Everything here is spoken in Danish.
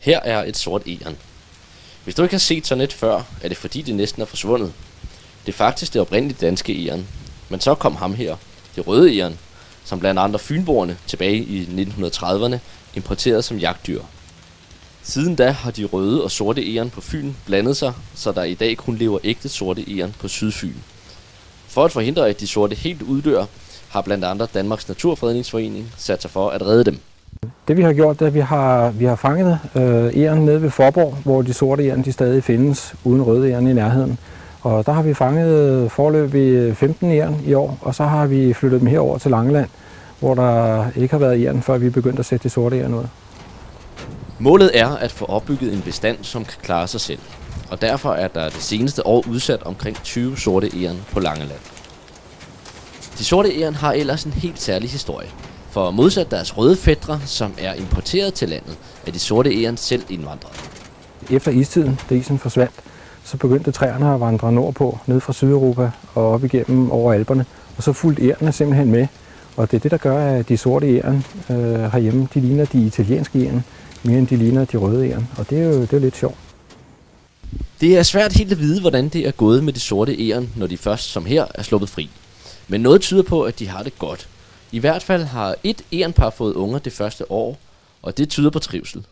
Her er et sort egern. Hvis du ikke har set sådan et før, er det fordi det næsten er forsvundet. Det er faktisk det oprindelige danske egern. Men så kom ham her, det røde egern, som blandt andre fynboerne tilbage i 1930'erne importerede som jagtdyr. Siden da har de røde og sorte egern på Fyn blandet sig, så der i dag kun lever ægte sorte egern på Sydfyn. For at forhindre, at de sorte helt uddør, har blandt andre Danmarks Naturfredningsforening sat sig for at redde dem. Det vi har gjort, det er, at vi har fanget egern nede ved Forborg, hvor de sorte egern de stadig findes, uden røde egern i nærheden. Og der har vi fanget foreløbig 15 egern i år, og så har vi flyttet dem herover til Langeland, hvor der ikke har været egern, før vi begyndte at sætte de sorte egern ud. Målet er at få opbygget en bestand, som kan klare sig selv. Og derfor er der det seneste år udsat omkring 20 sorte egern på Langeland. De sorte egern har ellers en helt særlig historie. For modsat deres røde fætre, som er importeret til landet, er de sorte egern selv indvandrere. Efter istiden, da isen forsvandt, så begyndte træerne at vandre nordpå, ned fra Sydeuropa og op igennem over Alperne. Og så fulgte egerne simpelthen med. Og det er det, der gør, at de sorte egern herhjemme, de ligner de italienske egern, mere end de ligner de røde egern. Og det er jo lidt sjovt. Det er svært helt at vide, hvordan det er gået med de sorte egern, når de først som her er sluppet fri. Men noget tyder på, at de har det godt. I hvert fald har et egernpar fået unger det første år, og det tyder på trivsel.